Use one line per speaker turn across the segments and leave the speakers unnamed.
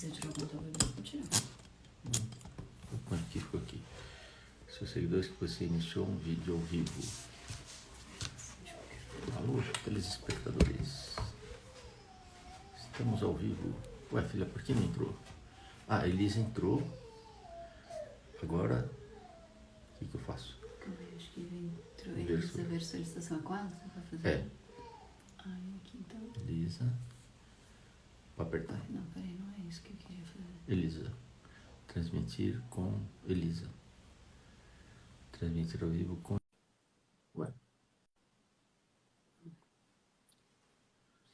quiser tirar o controle, pode tirar.
Opa, aqui ficou aqui. Seus seguidores que você iniciou um vídeo ao vivo. Alô, telespectadores. Estamos ao vivo. Ué, filha, por que não entrou? Ah, a Elisa entrou. Agora, o que eu faço?
Calma aí, acho que entrou Elisa ver solicitação. Qual você vai fazer?
É.
Ai, aqui então.
Elisa. Para apertar.
Não, peraí, não é isso que eu queria fazer.
Elisa. Transmitir com Elisa. Transmitir ao vivo com... Ué.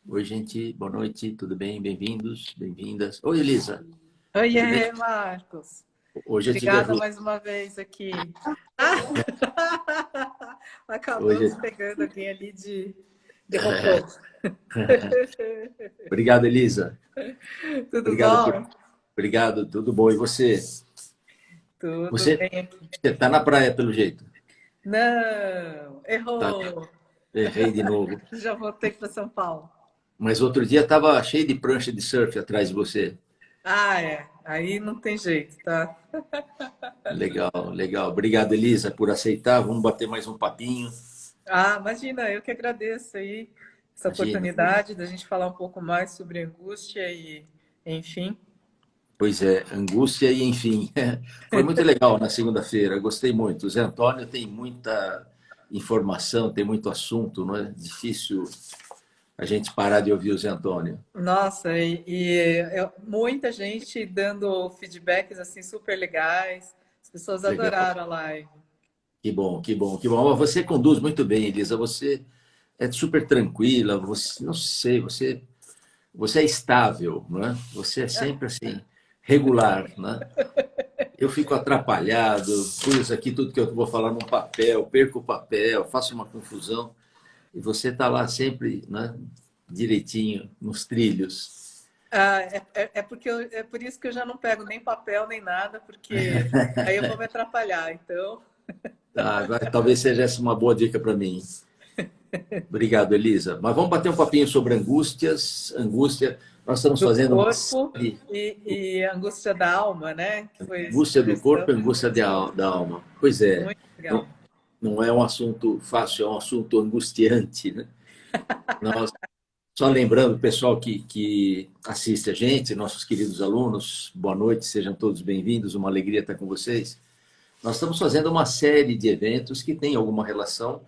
Oi, gente. Boa noite. Tudo bem? Bem-vindos, bem-vindas. Oi, Elisa.
Oiê, Marcos.
Hoje eu tive
Obrigada mais uma vez aqui. Acabamos pegando alguém ali de robô.
Obrigado, Elisa.
Tudo
Obrigado
bom?
Obrigado, tudo bom. E você?
Tudo
Você
bem aqui.
está na praia, pelo jeito.
Não, errou.
Tá. Errei de novo.
Já voltei para São Paulo.
Mas outro dia estava cheio de prancha de surf atrás de você.
Ah, é. Aí não tem jeito, tá?
Legal, legal. Obrigado, Elisa, por aceitar. Vamos bater mais um papinho.
Ah, imagina, eu que agradeço aí essa oportunidade da gente falar um pouco mais sobre angústia e, enfim.
Pois é, angústia e enfim. Foi muito legal na segunda-feira, gostei muito. O Zé Antônio tem muita informação, tem muito assunto, não é difícil a gente parar de ouvir o Zé Antônio.
Nossa, muita gente dando feedbacks assim super legais. As pessoas adoraram a live.
Que bom, que bom, que bom. Você conduz muito bem, Elisa. Você é super tranquila. Você, não sei, você é estável, não é? Você é sempre assim regular, né? Eu fico atrapalhado, pus aqui tudo que eu vou falar num papel, perco o papel, faço uma confusão. E você está lá sempre, né, direitinho, nos trilhos.
Ah, é por isso que eu já não pego nem papel nem nada, porque aí eu vou me atrapalhar, então.
Talvez seja essa uma boa dica para mim. Obrigado, Elisa. Mas vamos bater um papinho sobre angústias. Angústia, nós estamos fazendo
uma série... e angústia da alma, né? Que foi
angústia do corpo e angústia da alma. Pois é.
Muito legal.
Não é um assunto fácil, é um assunto angustiante, né? Nós, só lembrando, pessoal que assiste a gente, nossos queridos alunos, boa noite, sejam todos bem-vindos, uma alegria estar com vocês. Nós estamos fazendo uma série de eventos que tem alguma relação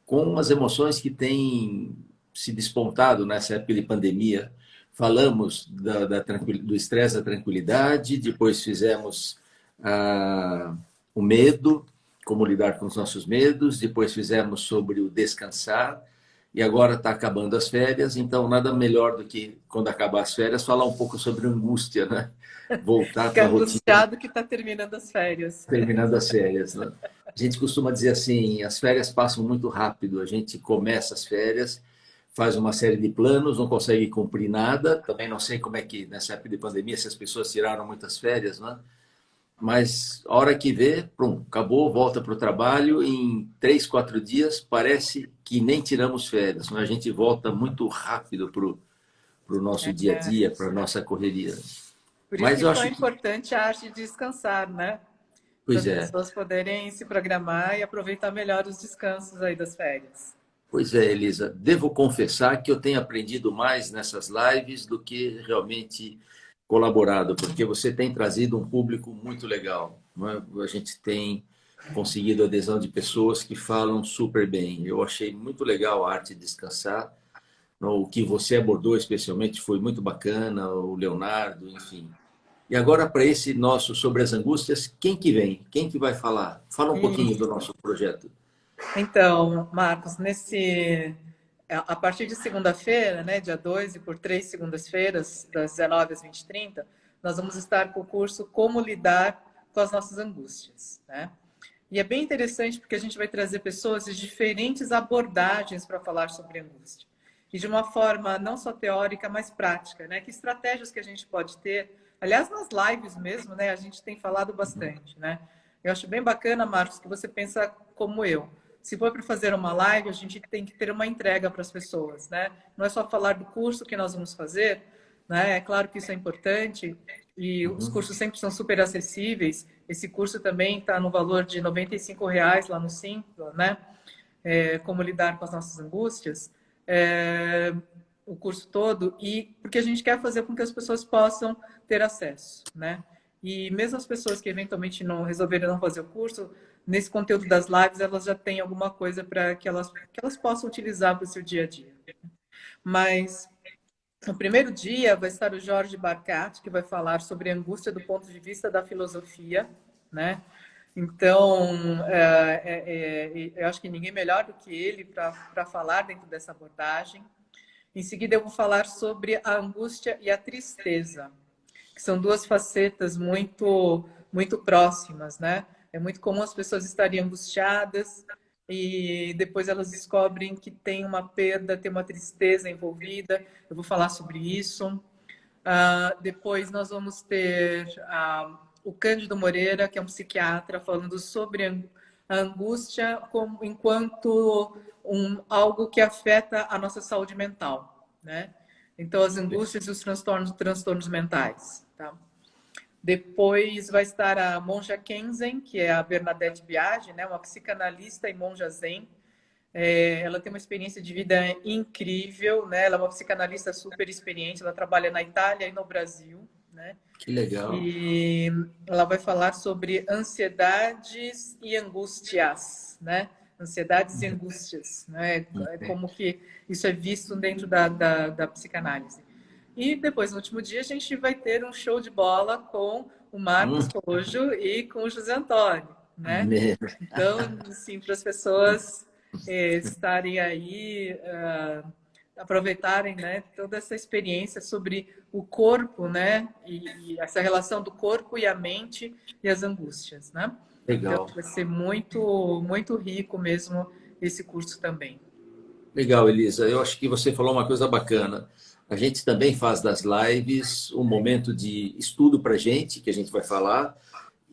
com as emoções que têm se despontado nessa época de pandemia. Falamos do estresse, da tranquilidade, depois fizemos o medo, como lidar com os nossos medos, depois fizemos sobre o descansar, e agora está acabando as férias, então nada melhor do que, quando acabar as férias, falar um pouco sobre angústia, né? Voltar para a rotina.
Angustiado que está terminando as férias.
Terminando as férias, né? A gente costuma dizer assim, as férias passam muito rápido, a gente começa as férias, faz uma série de planos, não consegue cumprir nada, também não sei como é que, nessa época de pandemia, se as pessoas tiraram muitas férias, né? Mas a hora que vê, pronto, acabou, volta para o trabalho, em 3, 4 dias, parece que nem tiramos férias, mas a gente volta muito rápido para o nosso dia a dia, para a nossa correria.
Por isso que foi importante a arte de descansar, né? Para as pessoas poderem se programar e aproveitar melhor os descansos aí das férias.
Pois é, Elisa. Devo confessar que eu tenho aprendido mais nessas lives do que realmente colaborado, porque você tem trazido um público muito legal. Não é? A gente tem conseguido a adesão de pessoas que falam super bem. Eu achei muito legal a arte de descansar. O que você abordou especialmente foi muito bacana, o Leonardo, enfim. E agora, para esse nosso sobre as angústias, quem que vem? Quem que vai falar? Fala um pouquinho do nosso projeto.
Então, Marcos, a partir de segunda-feira, né, dia 2, e por 3 segundas-feiras, das 19 às 20h30, nós vamos estar com o curso Como Lidar com as Nossas Angústias, né? E é bem interessante porque a gente vai trazer pessoas de diferentes abordagens para falar sobre angústia. E de uma forma não só teórica, mas prática, né? Que estratégias que a gente pode ter. Aliás, nas lives mesmo, né? A gente tem falado bastante, né? Eu acho bem bacana, Marcos, que você pensa como eu. Se for para fazer uma live, a gente tem que ter uma entrega para as pessoas, né? Não é só falar do curso que nós vamos fazer, né? É claro que isso é importante e os cursos sempre são super acessíveis. Esse curso também está no valor de R$ 95 lá no Simpla, né? Como lidar com as nossas angústias, o curso todo, e porque a gente quer fazer com que as pessoas possam ter acesso, né? E mesmo as pessoas que eventualmente não resolveram não fazer o curso, nesse conteúdo das lives, elas já têm alguma coisa para que elas possam utilizar para o seu dia a dia. Mas no primeiro dia vai estar o Jorge Barcat, que vai falar sobre angústia do ponto de vista da filosofia, né? Então, eu acho que ninguém melhor do que ele para falar dentro dessa abordagem. Em seguida, eu vou falar sobre a angústia e a tristeza, que são duas facetas muito próximas, né? É muito comum as pessoas estarem angustiadas e depois elas descobrem que tem uma perda, tem uma tristeza envolvida. Eu vou falar sobre isso. Depois nós vamos ter o Cândido Moreira, que é um psiquiatra, falando sobre a angústia enquanto algo que afeta a nossa saúde mental, né? Então, as angústias e os transtornos mentais, tá? Depois vai estar a Monja Kenzen, que é a Bernadette Biagi, né? Uma psicanalista e monja zen. Ela tem uma experiência de vida incrível, né? Ela é uma psicanalista super experiente, ela trabalha na Itália e no Brasil, né?
Que legal.
E ela vai falar sobre ansiedades e angústias, né? Ansiedades e angústias, né? Como que isso é visto dentro da psicanálise. E depois, no último dia, a gente vai ter um show de bola com o Marcos Rojo e com o José Antônio, né? Então, assim, para as pessoas estarem aí, aproveitarem, né, toda essa experiência sobre o corpo, né, e essa relação do corpo e a mente e as angústias, né?
Legal.
Então, vai ser muito rico mesmo esse curso também.
Legal, Elisa. Eu acho que você falou uma coisa bacana. A gente também faz das lives um momento de estudo para a gente, que a gente vai falar,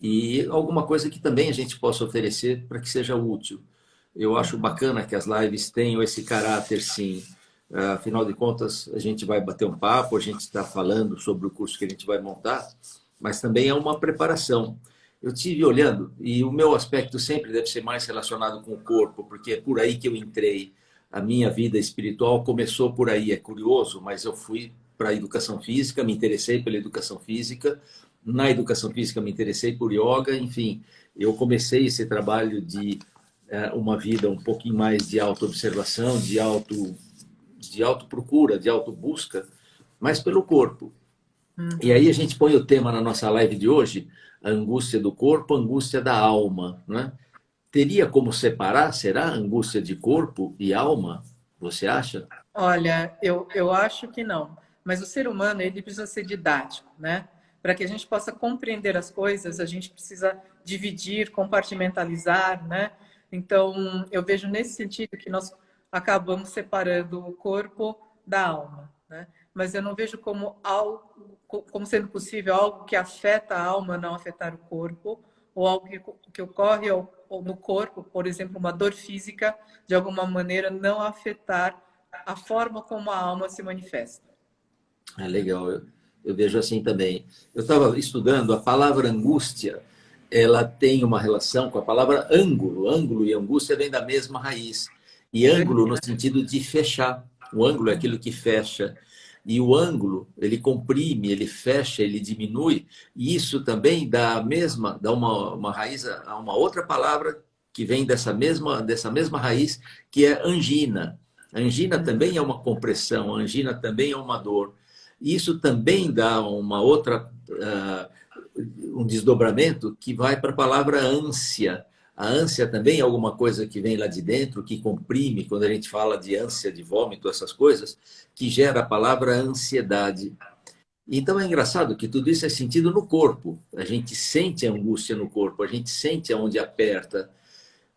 e alguma coisa que também a gente possa oferecer para que seja útil. Eu acho bacana que as lives tenham esse caráter, sim. Afinal de contas, a gente vai bater um papo, a gente está falando sobre o curso que a gente vai montar, mas também é uma preparação. Eu tive olhando, e o meu aspecto sempre deve ser mais relacionado com o corpo, porque é por aí que eu entrei. A minha vida espiritual começou por aí, é curioso, mas eu fui para a educação física, me interessei pela educação física. Na educação física, me interessei por yoga, enfim, eu comecei esse trabalho de uma vida um pouquinho mais de autoobservação, de autoprocura, de autobusca, mas pelo corpo. E aí a gente põe o tema na nossa live de hoje, a angústia do corpo, a angústia da alma, né? Teria como separar, será, angústia de corpo e alma? Você acha?
Olha, eu acho que não. Mas o ser humano, ele precisa ser didático, né? Para que a gente possa compreender as coisas, a gente precisa dividir, compartimentalizar, né? Então, eu vejo nesse sentido que nós acabamos separando o corpo da alma, né? Mas eu não vejo como algo, como sendo possível algo que afeta a alma não afetar o corpo, ou algo que ocorre no corpo, por exemplo, uma dor física, de alguma maneira não afetar a forma como a alma se manifesta.
É legal, eu vejo assim também. Eu estava estudando a palavra angústia, ela tem uma relação com a palavra ângulo. Ângulo e angústia vêm da mesma raiz. E ângulo no sentido de fechar. O ângulo é aquilo que fecha. E o ângulo, ele comprime, ele fecha, ele diminui. E isso também dá uma raiz a uma outra palavra que vem dessa mesma raiz, que é angina. A angina também é uma compressão, a angina também é uma dor. Isso também dá uma outra, um desdobramento que vai para a palavra ânsia. A ânsia também é alguma coisa que vem lá de dentro, que comprime, quando a gente fala de ânsia, de vômito, essas coisas, que gera a palavra ansiedade. Então é engraçado que tudo isso é sentido no corpo. A gente sente a angústia no corpo, a gente sente aonde aperta.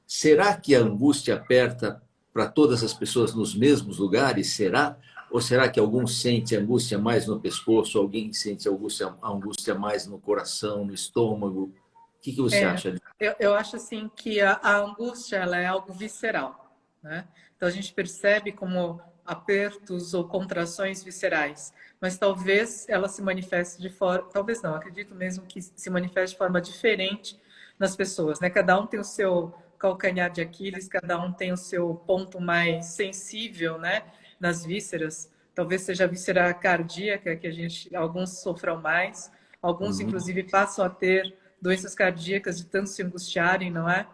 Será que a angústia aperta para todas as pessoas nos mesmos lugares? Será? Ou será que alguns sentem angústia mais no pescoço, alguém sente angústia mais no coração, no estômago? O que você acha?
Eu acho assim que a angústia ela é algo visceral, né? Então a gente percebe como apertos ou contrações viscerais, mas talvez ela se manifeste de forma, talvez não, acredito mesmo que se manifeste de forma diferente nas pessoas, né? Cada um tem o seu calcanhar de Aquiles, cada um tem o seu ponto mais sensível, né? Nas vísceras, talvez seja a víscera cardíaca que alguns sofram mais, alguns inclusive passam a ter doenças cardíacas de tanto se angustiarem, não é?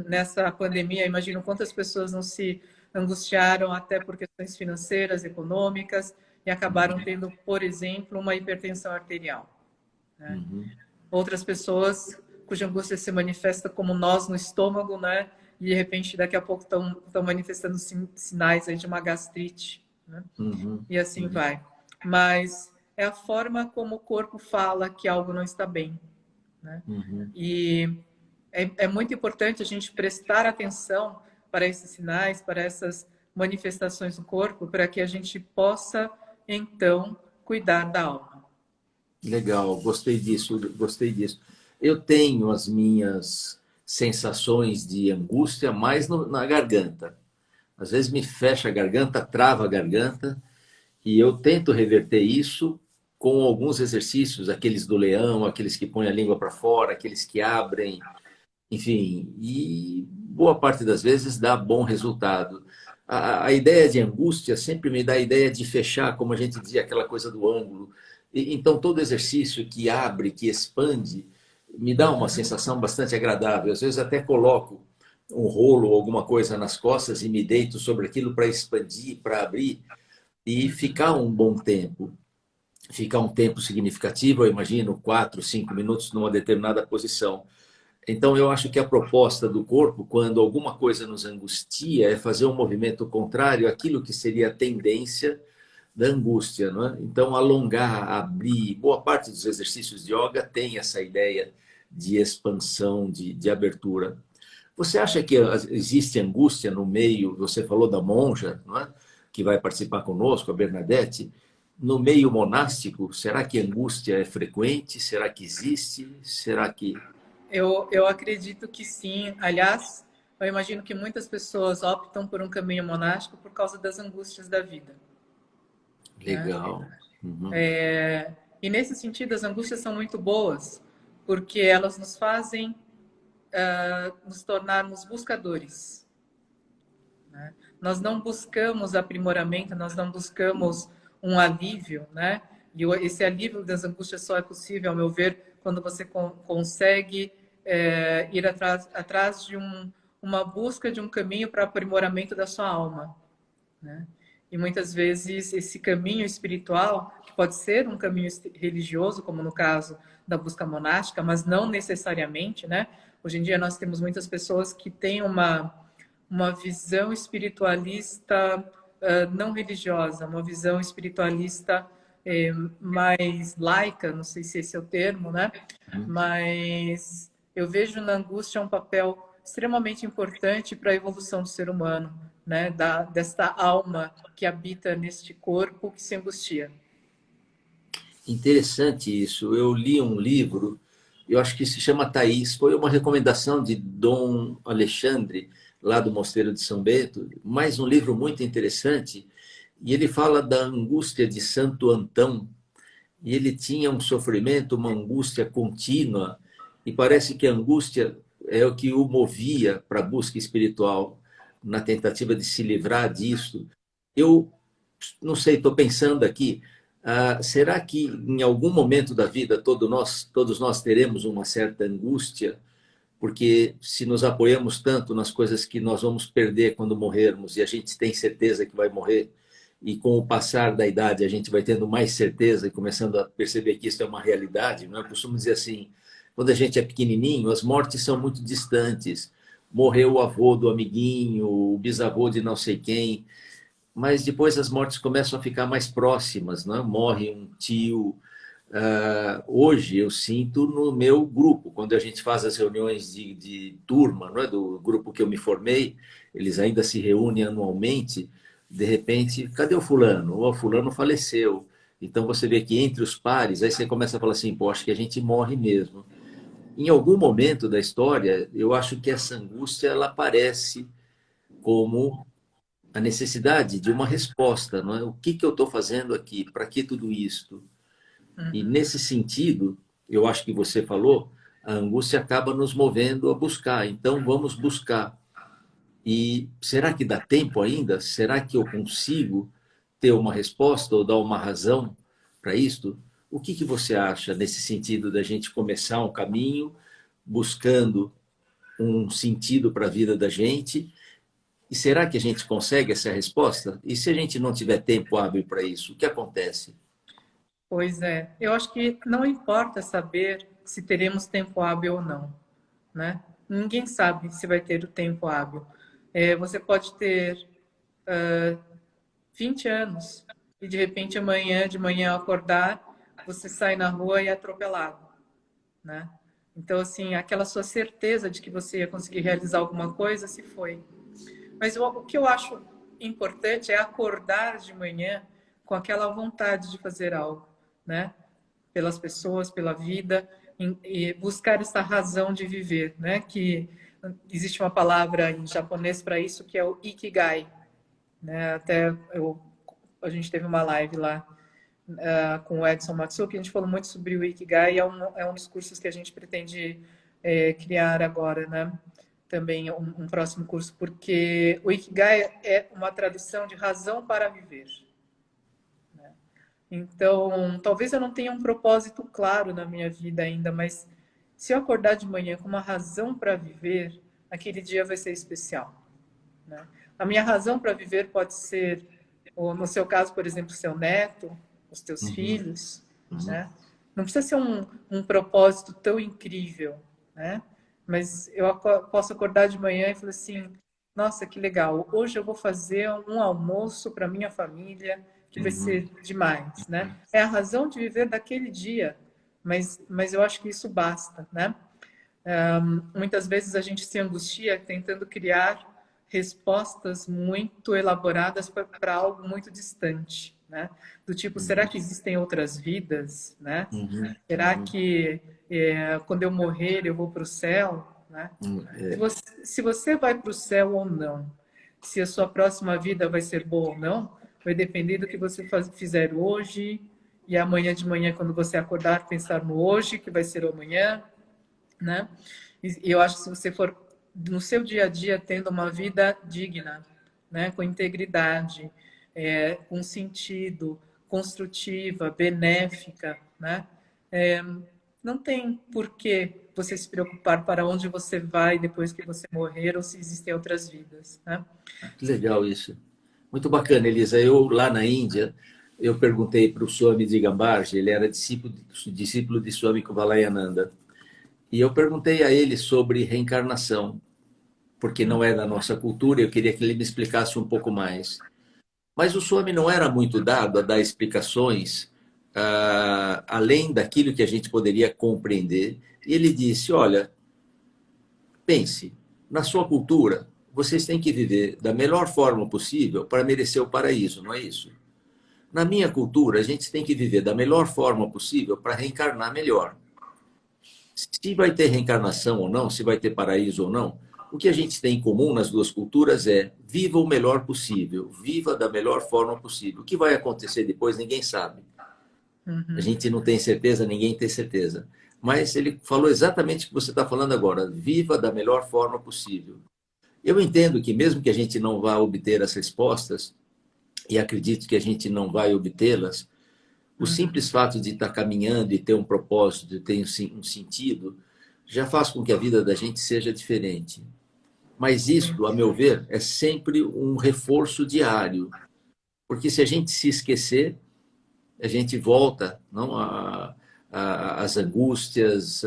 Nessa pandemia, imagino quantas pessoas não se angustiaram até por questões financeiras, econômicas, e acabaram tendo, por exemplo, uma hipertensão arterial, né? Outras pessoas cuja angústia se manifesta como nós no estômago, né? E de repente, daqui a pouco, estão manifestando sinais aí de uma gastrite, né? E assim vai. Mas é a forma como o corpo fala que algo não está bem, né? E é muito importante a gente prestar atenção para esses sinais, para essas manifestações do corpo, para que a gente possa, então, cuidar da alma.
Legal, gostei disso, gostei disso. Eu tenho as minhas sensações de angústia mais na garganta. Às vezes me fecha a garganta, trava a garganta, e eu tento reverter isso com alguns exercícios, aqueles do leão, aqueles que põem a língua para fora, aqueles que abrem, enfim, e boa parte das vezes dá bom resultado. A ideia de angústia sempre me dá a ideia de fechar, como a gente dizia, aquela coisa do ângulo. Então, todo exercício que abre, que expande, me dá uma sensação bastante agradável. Às vezes até coloco um rolo ou alguma coisa nas costas e me deito sobre aquilo para expandir, para abrir e ficar um bom tempo. Ficar um tempo significativo, eu imagino, 4, 5 minutos numa determinada posição. Então, eu acho que a proposta do corpo, quando alguma coisa nos angustia, é fazer um movimento contrário àquilo que seria a tendência da angústia, não é? Então, alongar, abrir, boa parte dos exercícios de yoga tem essa ideia de expansão, de abertura. Você acha que existe angústia no meio, você falou da monja, não é? Que vai participar conosco, a Bernadette, no meio monástico, será que a angústia é frequente? Será que existe? Será que...
Eu acredito que sim. Aliás, eu imagino que muitas pessoas optam por um caminho monástico por causa das angústias da vida.
Legal.
E nesse sentido, as angústias são muito boas, porque elas nos fazem nos tornarmos buscadores, né? Nós não buscamos aprimoramento, nós não buscamos um alívio, né? E esse alívio das angústias só é possível, ao meu ver, quando você consegue ir atrás de uma busca de um caminho para aprimoramento da sua alma, né? E muitas vezes esse caminho espiritual, que pode ser um caminho religioso, como no caso da busca monástica, mas não necessariamente, né? Hoje em dia nós temos muitas pessoas que têm uma visão espiritualista não religiosa, uma visão espiritualista mais laica, não sei se esse é o termo, né? Mas eu vejo na angústia um papel extremamente importante para a evolução do ser humano, né? Desta alma que habita neste corpo que se angustia.
Interessante isso. Eu li um livro, eu acho que se chama Thaís, foi uma recomendação de Dom Alexandre, lá do Mosteiro de São Bento, mais um livro muito interessante, e ele fala da angústia de Santo Antão, e ele tinha um sofrimento, uma angústia contínua, e parece que a angústia é o que o movia para a busca espiritual, na tentativa de se livrar disso. Eu não sei, estou pensando aqui, será que em algum momento da vida todos nós teremos uma certa angústia? Porque se nos apoiamos tanto nas coisas que nós vamos perder quando morrermos, e a gente tem certeza que vai morrer, e com o passar da idade a gente vai tendo mais certeza e começando a perceber que isso é uma realidade, não é? Eu costumo dizer assim, quando a gente é pequenininho, as mortes são muito distantes. Morreu o avô do amiguinho, o bisavô de não sei quem, mas depois as mortes começam a ficar mais próximas, não é? Morre um tio. Hoje eu sinto no meu grupo, quando a gente faz as reuniões de turma, não é? Do grupo que eu me formei, eles ainda se reúnem anualmente, de repente, cadê o fulano? O fulano faleceu. Então você vê que entre os pares, aí você começa a falar assim, pô, acho que a gente morre mesmo. Em algum momento da história, eu acho que essa angústia ela aparece como a necessidade de uma resposta, não é? O que eu estou fazendo aqui? Para que tudo isto? E nesse sentido, eu acho que você falou, a angústia acaba nos movendo a buscar. Então, vamos buscar. E será que dá tempo ainda? Será que eu consigo ter uma resposta ou dar uma razão para isto? O que você acha nesse sentido da gente começar um caminho buscando um sentido para a vida da gente? E será que a gente consegue essa resposta? E se a gente não tiver tempo hábil para isso, o que acontece?
Pois é, eu acho que não importa saber se teremos tempo hábil ou não, né? Ninguém sabe se vai ter o tempo hábil. Você pode ter 20 anos e de repente amanhã de manhã acordar, você sai na rua e é atropelado, né? Então, assim, aquela sua certeza de que você ia conseguir realizar alguma coisa se foi. Mas o que eu acho importante é acordar de manhã com aquela vontade de fazer algo, né? Pelas pessoas, pela vida, e buscar essa razão de viver, né? Que existe uma palavra em japonês para isso que é o ikigai, né? A gente teve uma live lá com o Edson Matsuki, a gente falou muito sobre o ikigai, é um dos cursos que a gente pretende criar agora, né? Também um próximo curso, porque o ikigai é uma tradução de razão para viver. Né? Então, talvez eu não tenha um propósito claro na minha vida ainda, mas se eu acordar de manhã com uma razão para viver, aquele dia vai ser especial. Né? A minha razão para viver pode ser, ou no seu caso, por exemplo, seu neto, os teus filhos, né? Não precisa ser um propósito tão incrível, né? Mas eu posso acordar de manhã e falar assim, nossa, que legal, hoje eu vou fazer um almoço para minha família, que vai ser demais, né? É a razão de viver daquele dia, mas eu acho que isso basta, né? Muitas vezes a gente se angustia tentando criar respostas muito elaboradas para algo muito distante, né? Do tipo, será que existem outras vidas, né? Será que quando eu morrer eu vou para o céu, né? Se você vai para o céu ou não, se a sua próxima vida vai ser boa ou não, vai depender do que você fizer hoje e amanhã de manhã, quando você acordar, pensar no hoje, que vai ser o amanhã, né? E eu acho que se você for no seu dia a dia tendo uma vida digna, né, com integridade, com sentido, construtiva, benéfica, né, não tem por que você se preocupar para onde você vai depois que você morrer ou se existem outras vidas, né?
Que legal isso. Muito bacana, Elisa. Eu, lá na Índia, eu perguntei para o Swami Digambarji, ele era discípulo de Swami Kuvalayananda, e eu perguntei a ele sobre reencarnação, porque não é da nossa cultura, eu queria que ele me explicasse um pouco mais. Mas o Swami não era muito dado a dar explicações além daquilo que a gente poderia compreender. E ele disse, olha, pense, na sua cultura, vocês têm que viver da melhor forma possível para merecer o paraíso, não é isso? Na minha cultura, a gente tem que viver da melhor forma possível para reencarnar melhor. Se vai ter reencarnação ou não, se vai ter paraíso ou não, o que a gente tem em comum nas duas culturas é viva o melhor possível, viva da melhor forma possível. O que vai acontecer depois, ninguém sabe. A gente não tem certeza, ninguém tem certeza. Mas ele falou exatamente o que você está falando agora, viva da melhor forma possível. Eu entendo que mesmo que a gente não vá obter as respostas, e acredito que a gente não vai obtê-las, o simples fato de estar caminhando e ter um propósito, de ter um sentido, já faz com que a vida da gente seja diferente. Mas isso, a meu ver, é sempre um reforço diário. Porque se a gente se esquecer, a gente volta não, às angústias,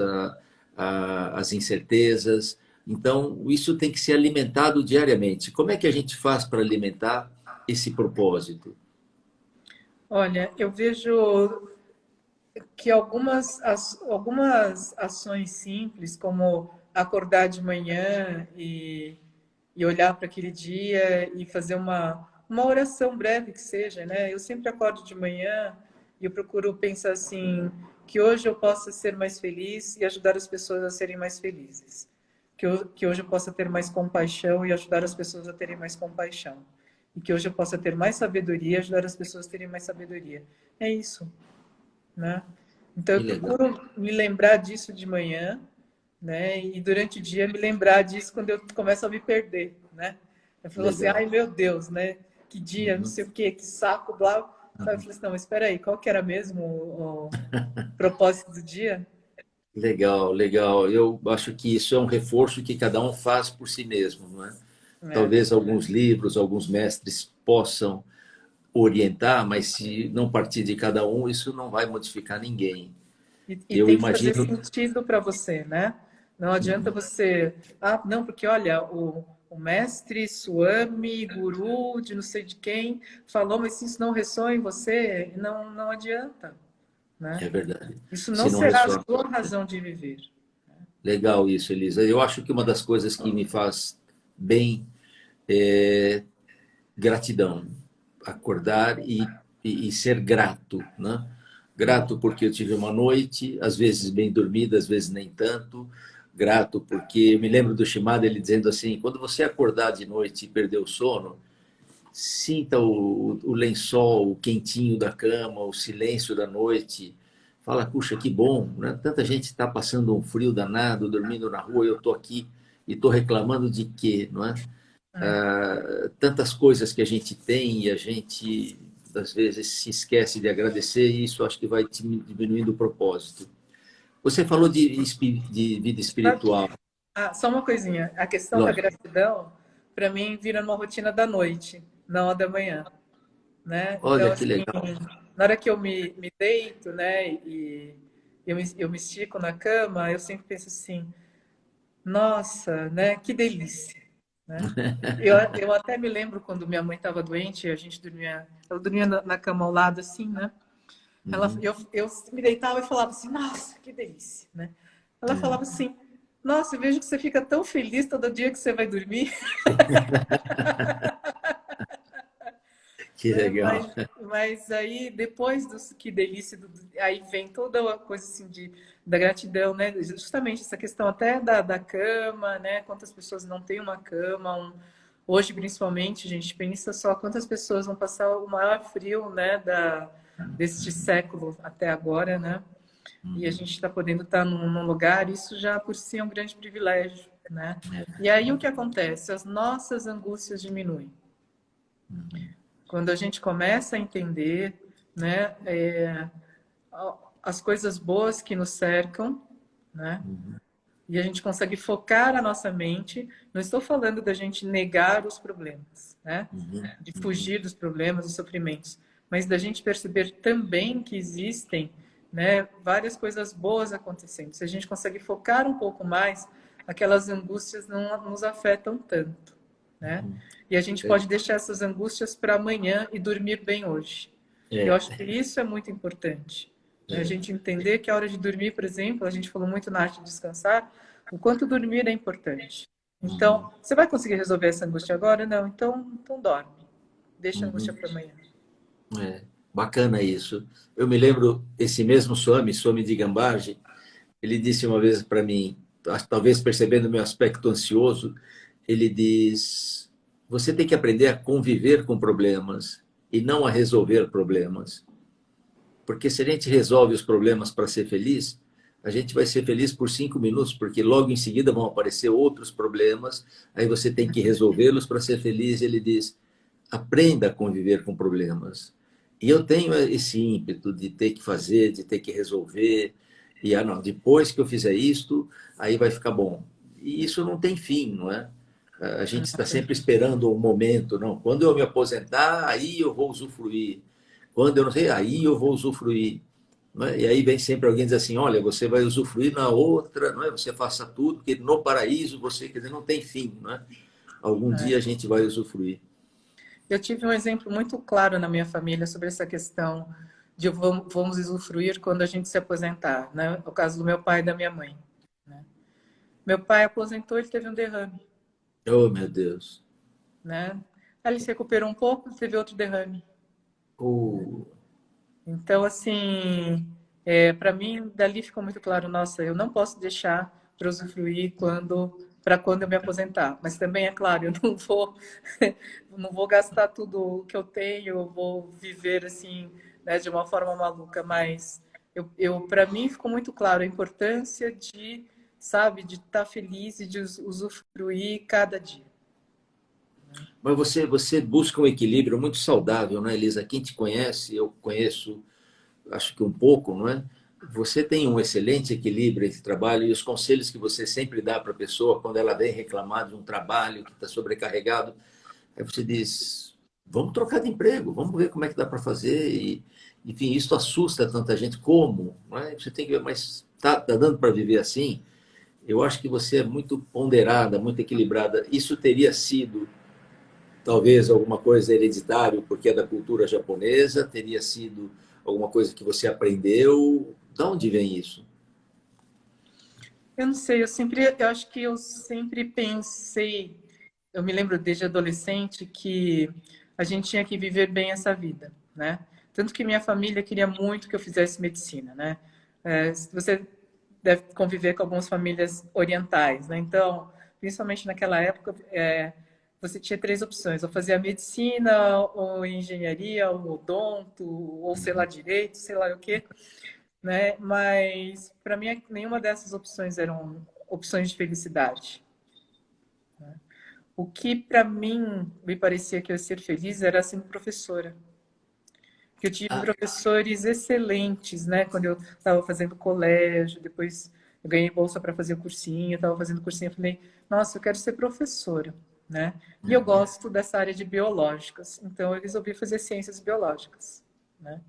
às incertezas. Então, isso tem que ser alimentado diariamente. Como é que a gente faz para alimentar esse propósito?
Olha, eu vejo que algumas ações simples, como acordar de manhã e olhar para aquele dia e fazer uma oração breve que seja, né? Eu sempre acordo de manhã e eu procuro pensar assim, que hoje eu possa ser mais feliz e ajudar as pessoas a serem mais felizes. Que hoje eu possa ter mais compaixão e ajudar as pessoas a terem mais compaixão. e que hoje eu possa ter mais sabedoria, ajudar as pessoas a terem mais sabedoria. É isso, né? Então
Que
eu
legal.
procuro me lembrar disso de manhã, né? E durante o dia me lembrar disso quando eu começo a me perder, né? Eu falo assim,
Legal.
ai meu Deus, né? Que dia, não
Uhum,
sei o quê, que saco, blá. Aí eu
uhum.
falei assim, não, mas espera aí, qual que era mesmo o propósito do dia?
Legal, legal. Eu acho que isso é um reforço que cada um faz por si mesmo, não é?
É.
Talvez alguns livros, alguns mestres possam orientar, mas se não partir de cada um, isso não vai modificar ninguém.
E
Eu
tem que fazer
imagino.
sentido para você, né? Não adianta
Uhum.
você. Ah, não, porque olha, o mestre Swami, guru de não sei de quem, falou, mas se isso não ressoa em você, não, não adianta, né?
É verdade.
Isso não
Se não
será a
ressoar.
sua razão de viver.
Legal isso, Elisa. Eu acho que uma das coisas que me faz bem é gratidão. Acordar e ser grato, né? Grato porque eu tive uma noite, às vezes bem dormida, às vezes nem tanto. Grato porque eu me lembro do Shimada ele dizendo assim: quando você acordar de noite e perder o sono, sinta o lençol, o quentinho da cama, o silêncio da noite. Fala, puxa, que bom, né? Tanta gente está passando um frio danado, dormindo na rua, eu estou aqui e estou reclamando de quê, não é?
É.
Tantas coisas que a gente tem e a gente, às vezes, se esquece de agradecer e isso acho que vai diminuindo o propósito. Você falou de vida
Sabe?
espiritual,
Ah, só uma coisinha. A questão da
lógico.
gratidão, para mim, vira uma rotina da noite, não a da manhã, né? Então,
Olha que
assim,
legal.
na hora que eu me deito, né, e eu me estico na cama, eu sempre penso assim, nossa, né, que delícia, né? Eu até me lembro quando minha mãe estava doente, a gente dormia, ela dormia na cama ao lado, assim, né?
Uhum.
Eu me deitava e falava assim, nossa, que delícia, né? Ela falava assim, nossa, eu vejo que você fica tão feliz todo dia que você vai dormir.
Que
Né?
legal.
Mas aí depois do que delícia, aí vem toda a coisa assim da gratidão, né? Justamente essa questão até da cama, né? Quantas pessoas não têm uma cama, hoje principalmente, a gente pensa só quantas pessoas vão passar o maior frio, né? Deste século até agora, né? E a gente está podendo estar num lugar, isso já por si é um grande privilégio, né? E aí o que acontece? As nossas angústias diminuem. Quando a gente começa a entender, né, as coisas boas que nos cercam, né, e a gente consegue focar a nossa mente, não estou falando da gente negar os problemas, né,
Uhum.
de
Uhum.
fugir dos problemas, dos sofrimentos, mas da gente perceber também que existem, né, várias coisas boas acontecendo. Se a gente consegue focar um pouco mais, aquelas angústias não nos afetam tanto, né? E a gente pode deixar essas angústias para amanhã e dormir bem hoje. Eu
É,
acho que isso é muito importante, né? A
é.
gente entender que a hora de dormir, por exemplo, a gente falou muito na arte de descansar, o quanto dormir é importante.
Uhum.
Então, você vai conseguir resolver essa angústia agora? Não, então dorme. Deixa a angústia
Uhum.
para amanhã.
É. Bacana isso. Eu me lembro, esse mesmo Swami de Gambage, ele disse uma vez para mim, talvez percebendo o meu aspecto ansioso, ele diz: você tem que aprender a conviver com problemas e não a resolver problemas. Porque se a gente resolve os problemas para ser feliz, a gente vai ser feliz por 5 minutos, porque logo em seguida vão aparecer outros problemas, aí você tem que resolvê-los para ser feliz. Ele diz: aprenda a conviver com problemas. E eu tenho esse ímpeto de ter que fazer, de ter que resolver, e não, depois que eu fizer isto, aí vai ficar bom. E isso não tem fim, não é? A gente está sempre esperando um momento, não. Quando eu me aposentar, aí eu vou usufruir. Quando eu não sei, aí eu vou usufruir. Não é? E aí vem sempre alguém diz assim: olha, você vai usufruir na outra, não é? Você faça tudo, porque no paraíso você, quer dizer, não tem fim, não é? Algum dia a
Né?
gente vai usufruir.
Eu tive um exemplo muito claro na minha família sobre essa questão de vamos usufruir quando a gente se aposentar, né? O caso do meu pai e da minha mãe, né? Meu pai aposentou, ele teve um derrame,
Oh, meu Deus.
né? Aí ele se recuperou um pouco, teve outro derrame.
Oh,
Então, assim, para mim, dali ficou muito claro, nossa, eu não posso deixar para usufruir quando para quando eu me aposentar. Mas também, é claro, eu não vou gastar tudo que eu tenho, eu vou viver assim, né, de uma forma maluca, mas para mim ficou muito claro a importância de, sabe, de estar feliz e de usufruir cada dia.
Mas você busca um equilíbrio muito saudável, não é, Elisa? Quem te conhece, eu conheço, acho que um pouco, não é? Você tem um excelente equilíbrio entre trabalho e os conselhos que você sempre dá para a pessoa quando ela vem reclamar de um trabalho que está sobrecarregado. Aí você diz, vamos trocar de emprego, vamos ver como é que dá para fazer. E, enfim, isso assusta tanta gente. Como? Não é? Você tem que ver, mas tá dando para viver assim? Eu acho que você é muito ponderada, muito equilibrada. Isso teria sido talvez alguma coisa hereditário, porque é da cultura japonesa, teria sido alguma coisa que você aprendeu. De onde vem isso?
Eu não sei, eu acho que eu sempre pensei, eu me lembro desde adolescente que a gente tinha que viver bem essa vida, né? Tanto que minha família queria muito que eu fizesse medicina, né? Você deve conviver com algumas famílias orientais, né? Então, principalmente naquela época, você tinha três opções: ou fazia medicina, ou engenharia, ou odonto, ou sei lá, direito, sei lá o quê, né? Mas para mim nenhuma dessas opções eram opções de felicidade. O que para mim me parecia que eu ia ser feliz era sendo professora. Que eu tive
Ah,
professores excelentes, né? Quando eu estava fazendo colégio, depois eu ganhei bolsa para fazer o cursinho, estava fazendo cursinho, eu falei, nossa, eu quero ser professora, né? E eu gosto dessa área de biológicas, então eu resolvi fazer ciências biológicas, né?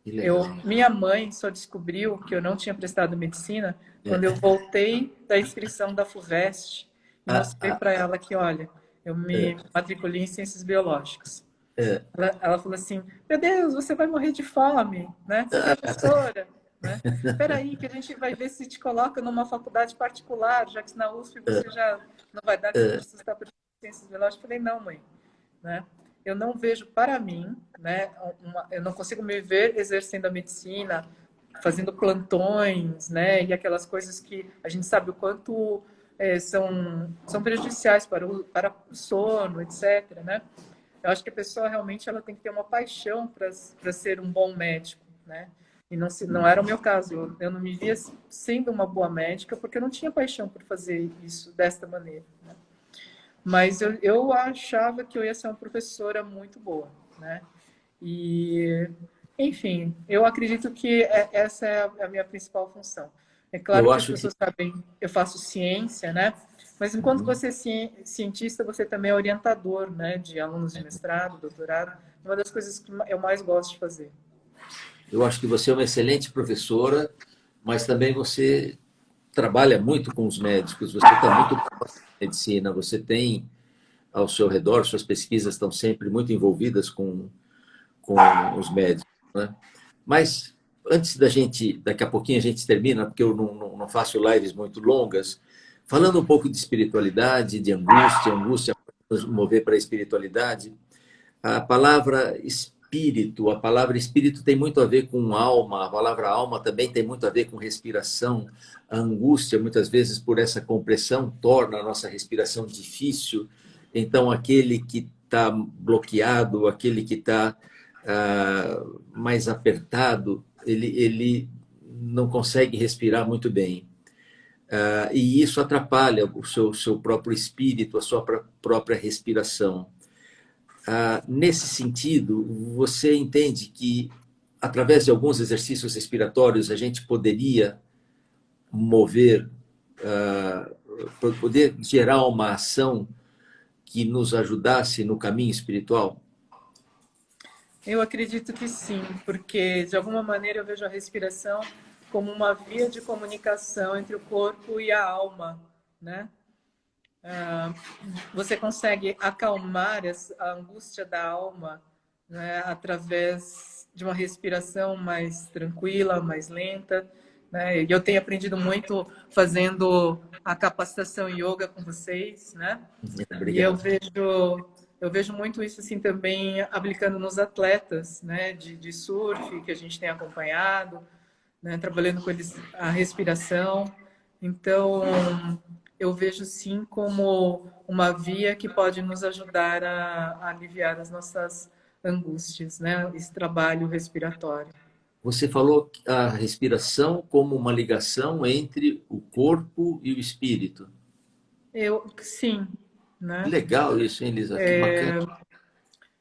que legal.
Minha mãe só descobriu que eu não tinha prestado medicina quando eu
É.
voltei da inscrição da FUVEST e
Ah,
mostrei
ah,
para ela que, olha, eu
é,
me matriculei em ciências biológicas.
é.
Ela falou assim, meu Deus, você vai morrer de fome, né? Ser professora, né? Espera aí que a gente vai ver se te coloca numa faculdade particular, já que na USP você já não vai dar conta de sustentar por ciências biológicas. Eu falei, não, mãe, né? Eu não vejo para mim, né? Eu não consigo me ver exercendo a medicina, fazendo plantões, né? E aquelas coisas que a gente sabe o quanto são prejudiciais para o sono, etc., né? Eu acho que a pessoa realmente ela tem que ter uma paixão para ser um bom médico, né? E não era o meu caso. Eu não me via sendo uma boa médica porque eu não tinha paixão por fazer isso desta maneira, né? Mas eu achava que eu ia ser uma professora muito boa, né? E, enfim, eu acredito que essa é a minha principal função. É claro
Eu
que as
acho que
pessoas sabem, eu faço ciência, né? Mas enquanto você é cientista, você também é orientador, né? De alunos de mestrado, doutorado. Uma das coisas que eu mais gosto de fazer.
eu acho que você é uma excelente professora, mas também você trabalha muito com os médicos, você está muito próximo da medicina, você tem ao seu redor, suas pesquisas estão sempre muito envolvidas com os médicos, né? Mas antes da gente, daqui a pouquinho a gente termina, porque eu não faço lives muito longas, falando um pouco de espiritualidade, de angústia, angústia nos mover para a espiritualidade. A palavra espírito tem muito a ver com alma, a palavra alma também tem muito a ver com respiração. A angústia, muitas vezes, por essa compressão, torna a nossa respiração difícil. Então, aquele que está bloqueado, aquele que está mais apertado, ele não consegue respirar muito bem. E isso atrapalha o seu próprio espírito, a sua própria respiração. Nesse sentido, você entende que, através de alguns exercícios respiratórios, a gente poderia mover, poder gerar uma ação que nos ajudasse no caminho espiritual?
Eu acredito que sim, porque de alguma maneira eu vejo a respiração como uma via de comunicação entre o corpo e a alma, né? Você consegue acalmar a angústia da alma, né, através de uma respiração mais tranquila, mais lenta, né? E eu tenho aprendido muito fazendo a capacitação yoga com vocês, né? E
Obrigado.
eu vejo muito isso assim também aplicando nos atletas, né, de surf que a gente tem acompanhado, né, trabalhando com eles a respiração. Então, eu vejo sim como uma via que pode nos ajudar a aliviar as nossas angústias, né? Esse trabalho respiratório.
Você falou a respiração como uma ligação entre o corpo e o espírito.
Sim,
Que
né?
legal isso, hein, Elisa? Que bacana.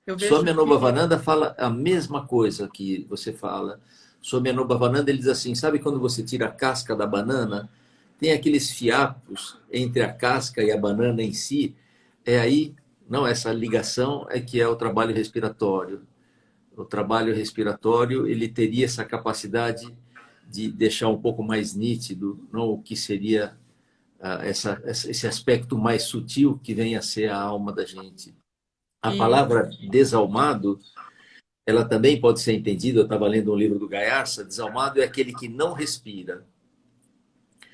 Eu vejo
Swami
que
Anubhavananda fala a mesma coisa que você fala. Swami Anubhavananda, ele diz assim, sabe quando você tira a casca da banana, tem aqueles fiapos entre a casca e a banana em si, é aí, não, essa ligação é que é o trabalho respiratório. O trabalho respiratório, ele teria essa capacidade de deixar um pouco mais nítido, não, o que seria esse aspecto mais sutil que vem a ser a alma da gente. A
e
palavra desalmado, ela também pode ser entendida, eu estava lendo um livro do Gaiarsa, desalmado é aquele que não respira,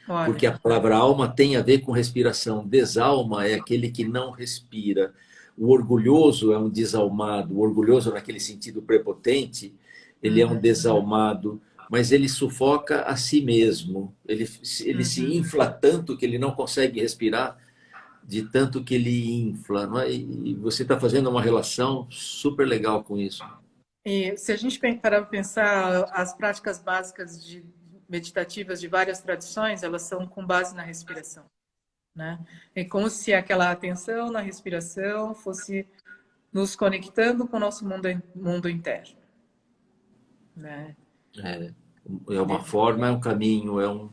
olha,
porque a palavra alma tem a ver com respiração. Desalma é aquele que não respira. O orgulhoso é um desalmado, o orgulhoso naquele sentido prepotente, ele é um
uhum,
desalmado, mas ele sufoca a si mesmo, ele se
uhum.
infla tanto que ele não consegue respirar, de tanto que ele infla, não é? E você está fazendo uma relação super legal com isso.
E se a gente parar para pensar, as práticas básicas meditativas de várias tradições, elas são com base na respiração, né? É como se aquela atenção na respiração fosse nos conectando com o nosso mundo interno, né?
É, é uma forma, é um caminho, é um.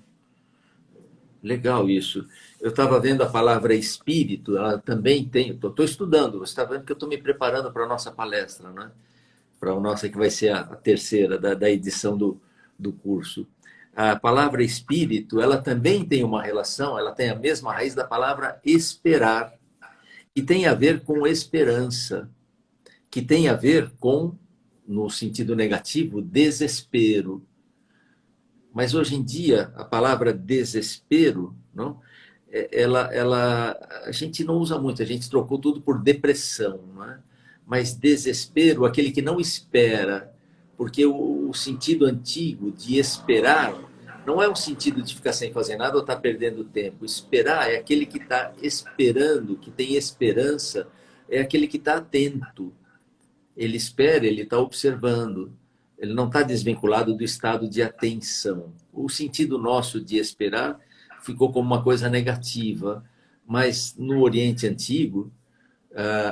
Legal isso. Eu estava vendo a palavra espírito, ela também tem. Estou estudando, você está vendo que eu estou me preparando para a nossa palestra, né? Para a nossa, que vai ser a terceira da edição do curso. A palavra espírito, ela também tem uma relação, ela tem a mesma raiz da palavra esperar, que tem a ver com esperança, que tem a ver com, no sentido negativo, desespero. Mas hoje em dia, a palavra desespero, não? A gente não usa muito, a gente trocou tudo por depressão, não é? Mas desespero, aquele que não espera, porque o sentido antigo de esperar não é um sentido de ficar sem fazer nada ou estar perdendo tempo. Esperar é aquele que está esperando, que tem esperança, é aquele que está atento. Ele espera, ele está observando. Ele não está desvinculado do estado de atenção. O sentido nosso de esperar ficou como uma coisa negativa, mas no Oriente Antigo,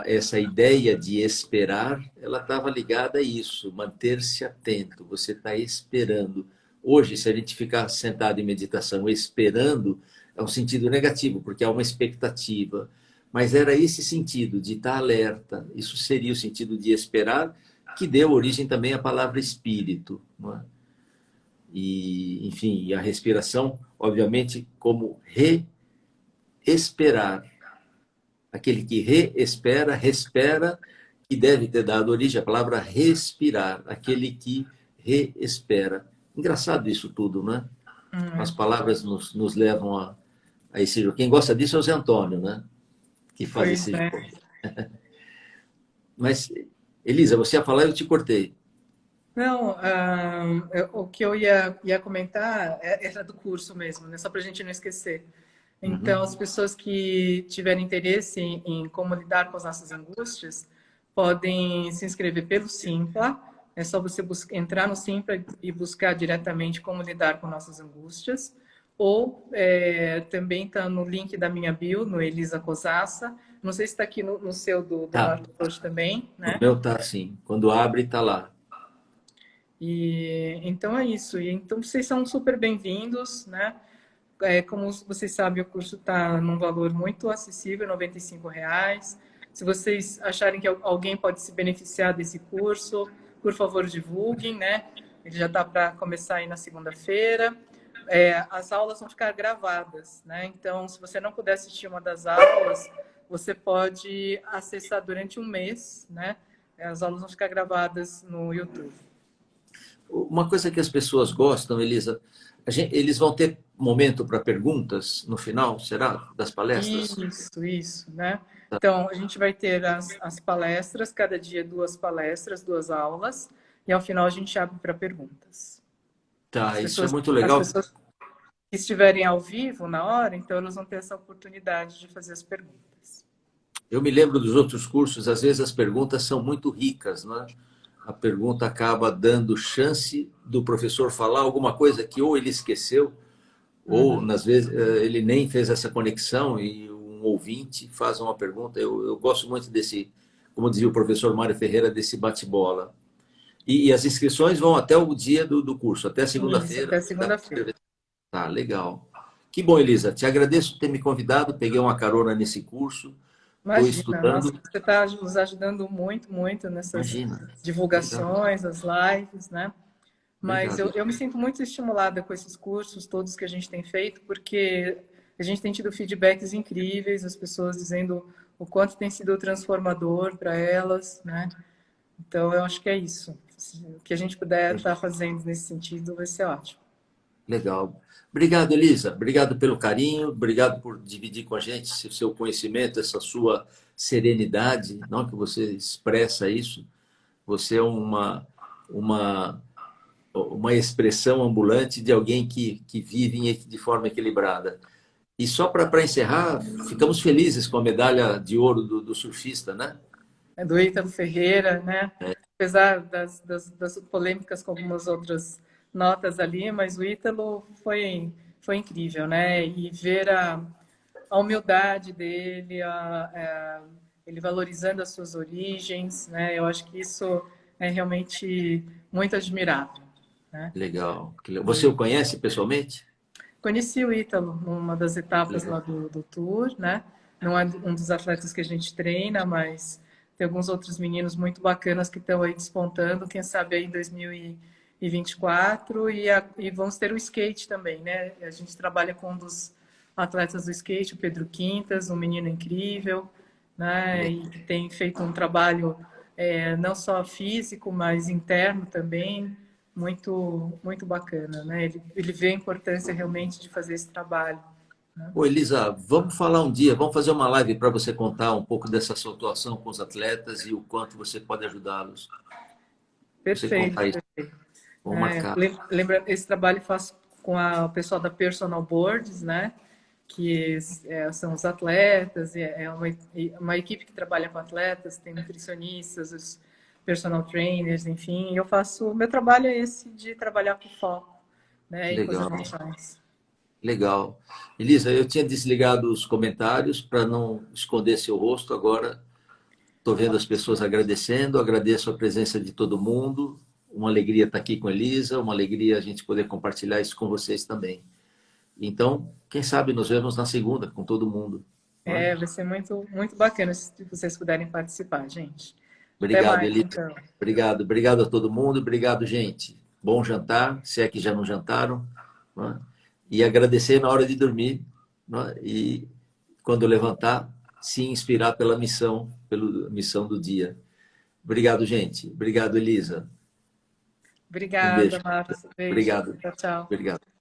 essa ideia de esperar, ela estava ligada a isso, manter-se atento. Você está esperando. Hoje, se a gente ficar sentado em meditação esperando, é um sentido negativo, porque há uma expectativa. Mas era esse sentido de estar alerta. Isso seria o sentido de esperar, que deu origem também à palavra espírito. Não é? E, enfim, a respiração, obviamente, como reesperar. Aquele que reespera, respera, que deve ter dado origem à palavra respirar. Aquele que reespera. Engraçado isso tudo, né? As palavras nos levam a esse jogo. Quem gosta disso é o Zé Antônio, né? Que faz
Pois
esse
é.
jogo. Mas, Elisa, você ia falar e eu te cortei.
Não, o que eu ia comentar era do curso mesmo, né? Só para a gente não esquecer. Então,
Uhum.
as pessoas que tiverem interesse em como lidar com as nossas angústias, podem se inscrever pelo Simpla. É só você entrar no Simpla e buscar diretamente como lidar com nossas angústias. Ou também está no link da minha bio, no Elisa Cosassa. Não sei se está aqui no seu do
Tá.
Marco Rocha também,
O
né?
meu tá assim. Quando abre, tá lá.
E então é isso. E então vocês são super bem-vindos, né? Como vocês sabem, o curso está num valor muito acessível, R$ 95. Se vocês acharem que alguém pode se beneficiar desse curso, por favor, divulguem, né? Ele já está para começar aí na segunda-feira. As aulas vão ficar gravadas, né? Então, se você não puder assistir uma das aulas, você pode acessar durante um mês, né? As aulas vão ficar gravadas no YouTube.
Uma coisa que as pessoas gostam, Elisa, eles vão ter momento para perguntas no final, será? Das palestras?
Isso, né? Então, a gente vai ter as palestras, cada dia 2 palestras, 2 aulas, e ao final a gente abre para perguntas.
Tá,
As
isso é
pessoas,
muito
as
legal.
pessoas, que estiverem ao vivo na hora, então elas vão ter essa oportunidade de fazer as perguntas.
Eu me lembro dos outros cursos, às vezes as perguntas são muito ricas, né? A pergunta acaba dando chance do professor falar alguma coisa que ou ele esqueceu, ou, às vezes, ele nem fez essa conexão e um ouvinte faz uma pergunta. Eu gosto muito desse, como dizia o professor Mário Ferreira, desse bate-bola. E as inscrições vão até o dia do curso, até segunda-feira.
Até segunda-feira.
Tá, legal. Que bom, Elisa. Te agradeço por ter me convidado. Peguei uma carona nesse curso. Estou
Imagina, nossa,
estudando.
você está nos ajudando muito, muito nessas
Imagina.
divulgações, as lives, né? Mas
Obrigado.
eu me sinto muito estimulada com esses cursos todos que a gente tem feito, porque a gente tem tido feedbacks incríveis, as pessoas dizendo o quanto tem sido transformador para elas, né? Então, eu acho que é isso. O que a gente puder estar fazendo nesse sentido vai ser ótimo.
Legal. Obrigado, Elisa. Obrigado pelo carinho. Obrigado por dividir com a gente esse seu conhecimento, essa sua serenidade, não que você expressa isso. Você é uma expressão ambulante de alguém que vive de forma equilibrada. E só para encerrar, ficamos felizes com a medalha de ouro do surfista, né?
É do Ítalo Ferreira, né? Apesar das polêmicas com algumas outras notas ali, mas o Ítalo foi incrível, né? E ver a humildade dele, ele valorizando as suas origens, né? Eu acho que isso é realmente muito admirável, né?
Legal. Você o conhece pessoalmente?
Conheci o Ítalo numa das etapas
Legal.
lá do Tour, né? Não é um dos atletas que a gente treina, mas tem alguns outros meninos muito bacanas que estão aí despontando, quem sabe aí em 2024, e vamos ter o skate também, né? A gente trabalha com um dos atletas do skate, o Pedro Quintas, um menino incrível, né? E que tem feito um trabalho não só físico, mas interno também, muito bacana, né? Ele vê a importância realmente de fazer esse trabalho. Né?
Ô, Elisa, vamos falar um dia, vamos fazer uma live para você contar um pouco dessa sua atuação com os atletas e o quanto você pode ajudá-los. Você
Perfeito,
contar isso,
perfeito.
vamos marcar.
Lembra, esse trabalho eu faço com o pessoal da Personal Boards, né? Que são os atletas, é uma equipe que trabalha com atletas, tem nutricionistas, os personal trainers, enfim. E o meu trabalho é esse de trabalhar com foco, né? E com as
Legal,
emoções.
legal. Elisa, eu tinha desligado os comentários para não esconder seu rosto, agora estou vendo as pessoas agradecendo, agradeço a presença de todo mundo, uma alegria estar aqui com a Elisa, uma alegria a gente poder compartilhar isso com vocês também. Então, quem sabe nos vemos na segunda com todo mundo.
Vai ser muito bacana se vocês puderem participar, gente. Até
Obrigado,
mais,
Elisa.
então.
Obrigado a todo mundo. Obrigado, gente. Bom jantar, se é que já não jantaram. Né? E agradecer na hora de dormir. Né? E quando levantar, se inspirar pela missão do dia. Obrigado, gente. Obrigado, Elisa. Um
Obrigada,
beijo.
Marcos. Beijo.
Obrigado.
Tchau, tchau.
Obrigado.